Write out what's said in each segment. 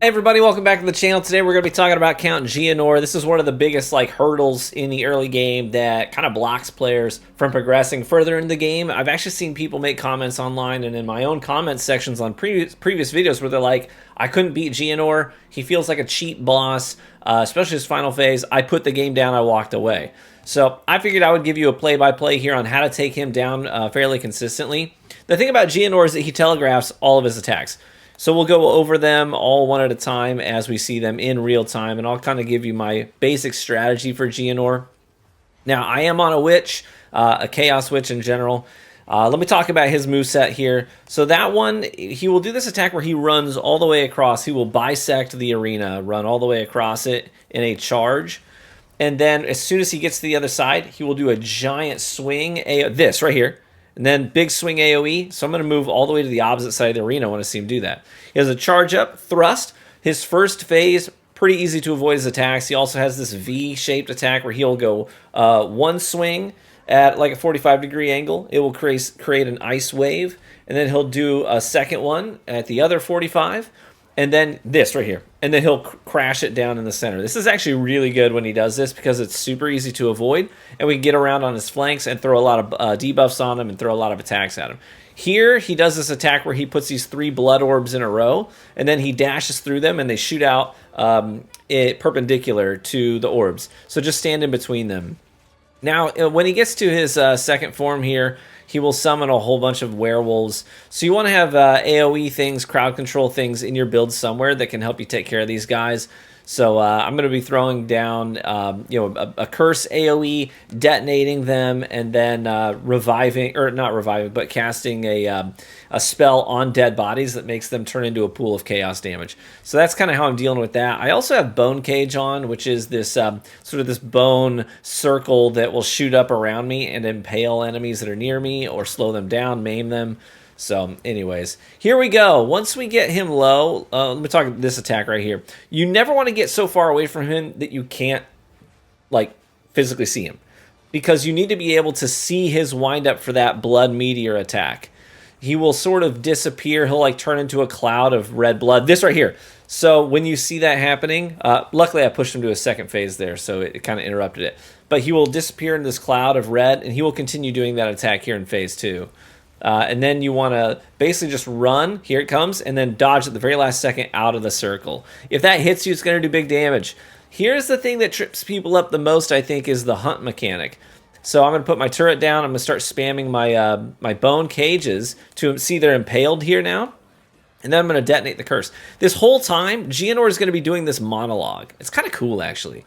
Hey everybody, welcome back to the channel. Today we're going to be talking about Count Geonor. This is one of the biggest hurdles in the early game that kind of blocks players from progressing further in the game. I've actually seen people make comments online and in my own comment sections on previous videos where they're like, I couldn't beat Geonor. He feels like a cheap boss, especially his final phase. I put the game down, I walked away. So I figured I would give you a play-by-play here on how to take him down fairly consistently. The thing about Geonor is that he telegraphs all of his attacks. So we'll go over them all one at a time as we see them in real time, and I'll kind of give you my basic strategy for Geonor. Now, I am on a witch, a chaos witch in general. Let me talk about his moveset here. So that one, he will do this attack where he runs all the way across. He will bisect the arena, run all the way across it in a charge. And then as soon as he gets to the other side, he will do a giant swing, this right here. And then big swing AoE. So I'm going to move all the way to the opposite side of the arena. I want to see him do that. He has a charge up, thrust. His first phase, pretty easy to avoid his attacks. He also has this V-shaped attack where he'll go one swing at like a 45-degree angle. It will create an ice wave. And then he'll do a second one at the other 45. And then this right here. And then he'll crash it down in the center. This is actually really good when he does this because it's super easy to avoid. And we can get around on his flanks and throw a lot of debuffs on him and throw a lot of attacks at him. Here, he does this attack where he puts these 3 blood orbs in a row. And then he dashes through them and they shoot out perpendicular to the orbs. So just stand in between them. Now, when he gets to his second form here, he will summon a whole bunch of werewolves. So you want to have AoE things, crowd control things in your build somewhere that can help you take care of these guys. So I'm going to be throwing down a curse AoE, detonating them, and then reviving, or not reviving, but casting a spell on dead bodies that makes them turn into a pool of chaos damage. So that's kind of how I'm dealing with that. I also have Bone Cage on, which is this sort of this bone circle that will shoot up around me and impale enemies that are near me or slow them down, maim them. So anyways, here we go. Once we get him low, let me talk about this attack right here. You never want to get so far away from him that you can't physically see him, because you need to be able to see his windup for that blood meteor attack. He will sort of disappear. He'll turn into a cloud of red blood. This right here. So when you see that happening, luckily I pushed him to a second phase there, so it kind of interrupted it. But he will disappear in this cloud of red, and he will continue doing that attack here in phase 2. And then you want to basically just run, here it comes, and then dodge at the very last second out of the circle. If that hits you, it's going to do big damage. Here's the thing that trips people up the most, I think, is the hunt mechanic. So I'm going to put my turret down. I'm going to start spamming my bone cages to see they're impaled here now. And then I'm going to detonate the curse. This whole time, Geonor is going to be doing this monologue. It's kind of cool, actually.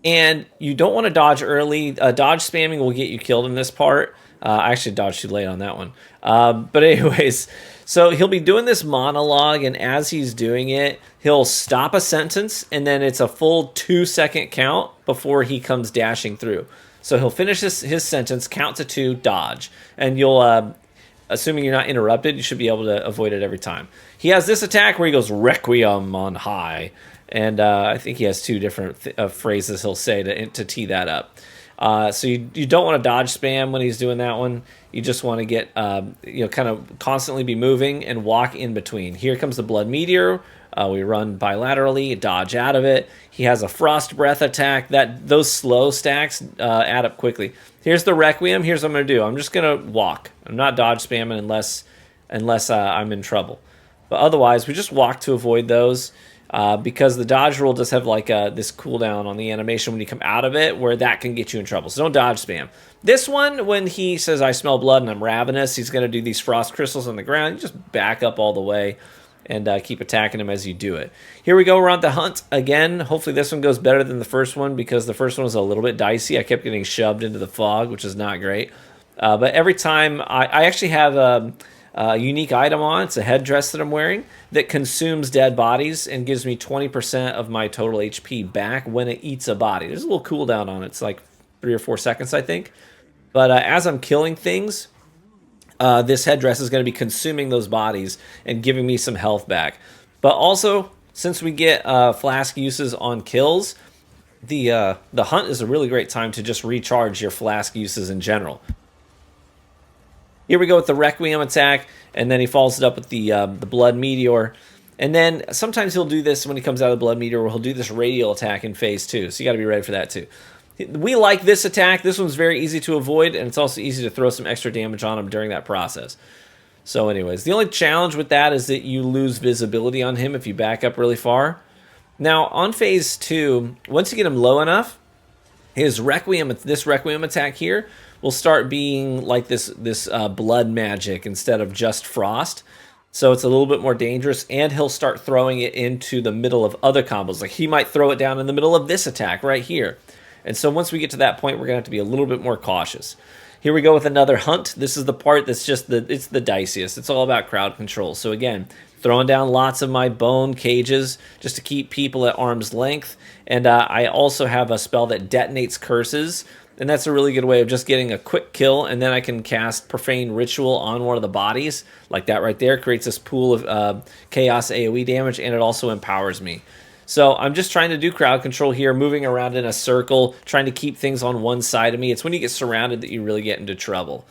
And you don't want to dodge early. Dodge spamming will get you killed in this part. I actually dodged too late on that one. But anyways, so he'll be doing this monologue, and as he's doing it, he'll stop a sentence, and then it's a full 2-second count before he comes dashing through. So he'll finish his sentence, count to 2, dodge. And you'll, assuming you're not interrupted, you should be able to avoid it every time. He has this attack where he goes, Requiem on high. And I think he has 2 different phrases he'll say to tee that up. So you don't want to dodge spam when he's doing that one. You just want to get, kind of constantly be moving and walk in between. Here comes the blood meteor. We run bilaterally, dodge out of it. He has a frost breath attack. Those slow stacks add up quickly. Here's the Requiem. Here's what I'm going to do. I'm just going to walk. I'm not dodge spamming unless I'm in trouble. But otherwise, we just walk to avoid those. Because the dodge rule does have this cooldown on the animation when you come out of it where that can get you in trouble. So don't dodge spam. This one, when he says, I smell blood and I'm ravenous, he's going to do these frost crystals on the ground. You just back up all the way and keep attacking him as you do it. Here we go. We're on the hunt again. Hopefully this one goes better than the first one because the first one was a little bit dicey. I kept getting shoved into the fog, which is not great. But every time, I actually have a unique item on. It's a headdress that I'm wearing that consumes dead bodies and gives me 20% of my total HP back when it eats a body. There's a little cooldown on it. It's like 3 or 4 seconds, I think. But as I'm killing things, this headdress is going to be consuming those bodies and giving me some health back. But also, since we get flask uses on kills, the hunt is a really great time to just recharge your flask uses in general. Here we go with the Requiem attack, and then he follows it up with the blood meteor. And then sometimes he'll do this when he comes out of the Blood Meteor, where he'll do this radial attack in phase 2. So you got to be ready for that too. We like this attack. This one's very easy to avoid, and it's also easy to throw some extra damage on him during that process. So anyways, the only challenge with that is that you lose visibility on him if you back up really far. Now, on phase 2, once you get him low enough, his this Requiem attack here will start being like this blood magic instead of just frost. So it's a little bit more dangerous, and he'll start throwing it into the middle of other combos. Like he might throw it down in the middle of this attack right here. And so once we get to that point, we're going to have to be a little bit more cautious. Here we go with another hunt. This is the part that's just it's the diciest. It's all about crowd control. So again, throwing down lots of my bone cages just to keep people at arm's length. And I also have a spell that detonates curses. And that's a really good way of just getting a quick kill, and then I can cast Profane Ritual on one of the bodies, like that right there. Creates this pool of Chaos AoE damage, and it also empowers me. So I'm just trying to do crowd control here, moving around in a circle, trying to keep things on one side of me. It's when you get surrounded that you really get into trouble.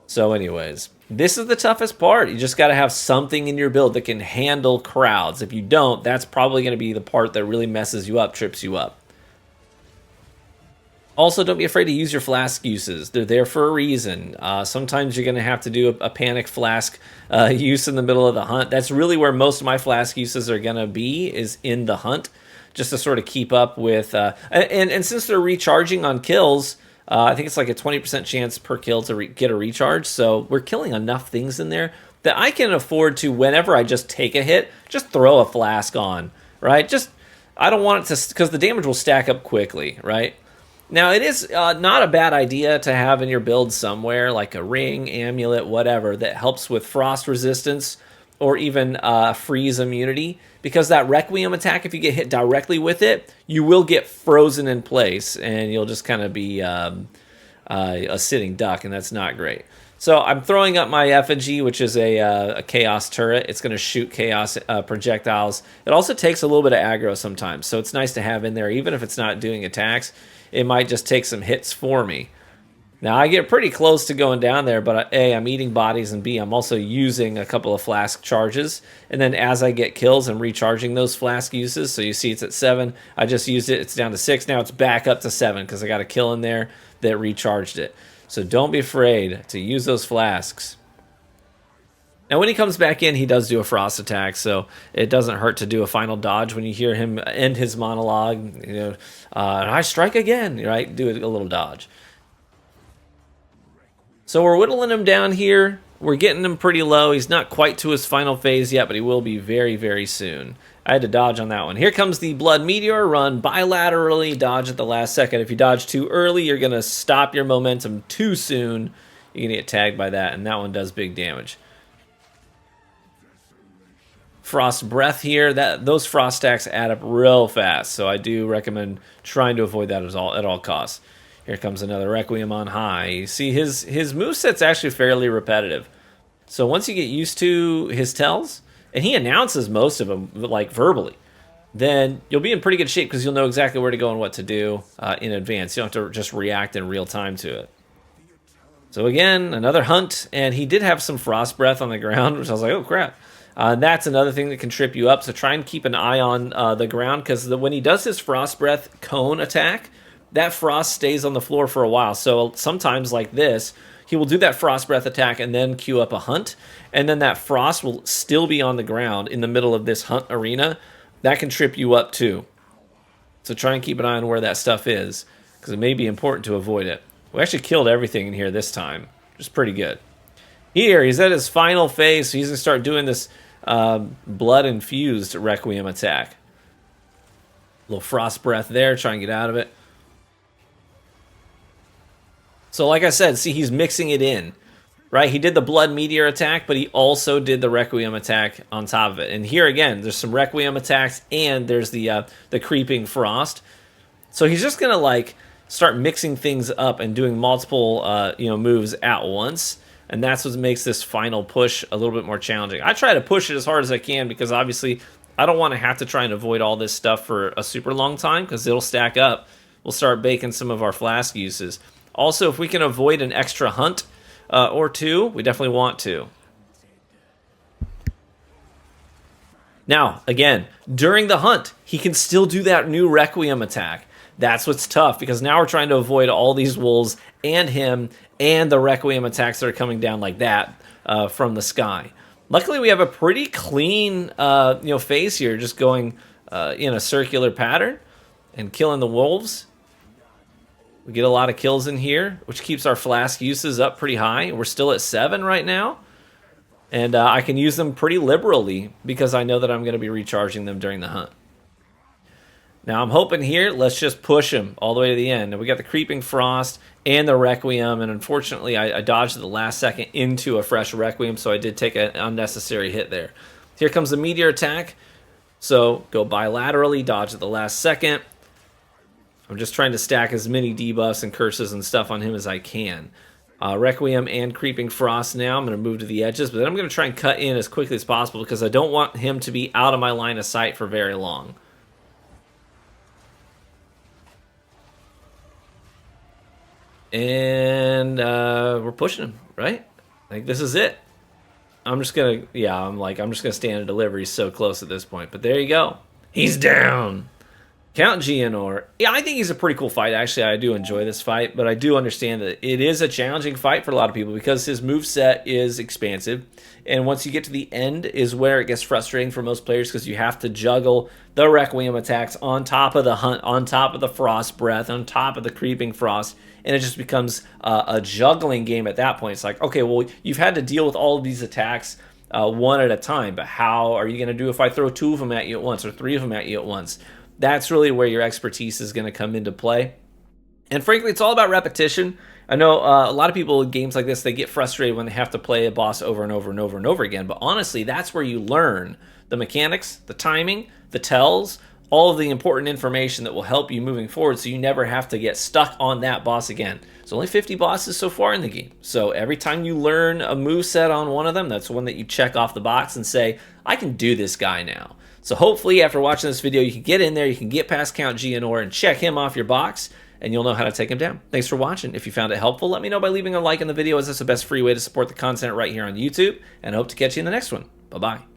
So anyways, this is the toughest part. You just got to have something in your build that can handle crowds. If you don't, that's probably going to be the part that really messes you up, trips you up. Also, don't be afraid to use your flask uses. They're there for a reason. Sometimes you're going to have to do a panic flask use in the middle of the hunt. That's really where most of my flask uses are going to be, is in the hunt, just to sort of keep up with... and since they're recharging on kills, I think it's like a 20% chance per kill to get a recharge, so we're killing enough things in there that I can afford to, whenever I just take a hit, just throw a flask on, right? I don't want it to... because the damage will stack up quickly, right? Now, it is not a bad idea to have in your build somewhere, like a ring, amulet, whatever, that helps with frost resistance or even freeze immunity, because that Requiem attack, if you get hit directly with it, you will get frozen in place, and you'll just kind of be a sitting duck, and that's not great. So I'm throwing up my Effigy, which is a Chaos turret. It's going to shoot Chaos projectiles. It also takes a little bit of aggro sometimes, so it's nice to have in there, even if it's not doing attacks. It might just take some hits for me. Now, I get pretty close to going down there, but A, I'm eating bodies, and B, I'm also using a couple of flask charges. And then as I get kills, I'm recharging those flask uses. So you see it's at 7. I just used it. It's down to 6. Now it's back up to 7 because I got a kill in there that recharged it. So don't be afraid to use those flasks. Now, when he comes back in, he does do a frost attack, so it doesn't hurt to do a final dodge when you hear him end his monologue. I strike again, right? Do a little dodge. So we're whittling him down here. We're getting him pretty low. He's not quite to his final phase yet, but he will be very, very soon. I had to dodge on that one. Here comes the Blood Meteor. Run bilaterally, dodge at the last second. If you dodge too early, you're going to stop your momentum too soon. You're going to get tagged by that, and that one does big damage. Frost Breath here, those frost stacks add up real fast, so I do recommend trying to avoid that at all costs. Here comes another Requiem on high. You see his moveset's actually fairly repetitive. So once you get used to his tells, and he announces most of them like verbally, then you'll be in pretty good shape because you'll know exactly where to go and what to do in advance. You don't have to just react in real time to it. So again, another hunt, and he did have some Frost Breath on the ground, which I was like, oh crap. That's another thing that can trip you up, so try and keep an eye on the ground, because when he does his Frost Breath cone attack, that frost stays on the floor for a while. So sometimes, like this, he will do that Frost Breath attack and then queue up a hunt, and then that frost will still be on the ground in the middle of this hunt arena. That can trip you up too. So try and keep an eye on where that stuff is, because it may be important to avoid it. We actually killed everything in here this time, which is pretty good. Here, he's at his final phase, so he's going to start doing this blood-infused Requiem attack. A little Frost Breath there, try and get out of it. So like I said, see, he's mixing it in, right? He did the Blood Meteor attack, but he also did the Requiem attack on top of it. And here again, there's some Requiem attacks, and there's the Creeping Frost. So he's just going to like start mixing things up and doing multiple moves at once. And that's what makes this final push a little bit more challenging. I try to push it as hard as I can because obviously I don't want to have to try and avoid all this stuff for a super long time because it'll stack up. We'll start baking some of our flask uses. Also, if we can avoid an extra hunt or two, we definitely want to. Now, again, during the hunt, he can still do that new Requiem attack. That's what's tough, because now we're trying to avoid all these wolves and him and the Requiem attacks that are coming down like that from the sky. Luckily, we have a pretty clean phase here, just going in a circular pattern and killing the wolves. We get a lot of kills in here, which keeps our flask uses up pretty high. We're still at 7 right now. And I can use them pretty liberally because I know that I'm going to be recharging them during the hunt. Now I'm hoping here, let's just push him all the way to the end. And we got the Creeping Frost and the Requiem, and unfortunately I dodged at the last second into a fresh Requiem, so I did take an unnecessary hit there. Here comes the Meteor attack. So go bilaterally, dodge at the last second. I'm just trying to stack as many debuffs and curses and stuff on him as I can. Requiem and Creeping Frost now. I'm going to move to the edges, but then I'm going to try and cut in as quickly as possible because I don't want him to be out of my line of sight for very long. And we're pushing him, right? Like, this is it. I'm just going to, I'm just going to stand and deliver. He's so close at this point. But there you go. He's down. Count Geonor. Yeah, I think he's a pretty cool fight. Actually, I do enjoy this fight, but I do understand that it is a challenging fight for a lot of people because his moveset is expansive. And once you get to the end is where it gets frustrating for most players because you have to juggle the Requiem attacks on top of the Hunt, on top of the Frost Breath, on top of the Creeping Frost, and it just becomes a juggling game at that point. It's like, okay, well, you've had to deal with all of these attacks one at a time, but how are you going to do if I throw 2 of them at you at once or 3 of them at you at once? That's really where your expertise is going to come into play. And frankly, it's all about repetition. I know a lot of people in games like this, they get frustrated when they have to play a boss over and over and over and over again. But honestly, that's where you learn the mechanics, the timing, the tells, all of the important information that will help you moving forward so you never have to get stuck on that boss again. There's only 50 bosses so far in the game. So every time you learn a moveset on one of them, that's one that you check off the box and say, I can do this guy now. So hopefully after watching this video, you can get in there, you can get past Count Geonor and check him off your box, and you'll know how to take him down. Thanks for watching. If you found it helpful, let me know by leaving a like in the video, as that's the best free way to support the content right here on YouTube, and I hope to catch you in the next one. Bye-bye.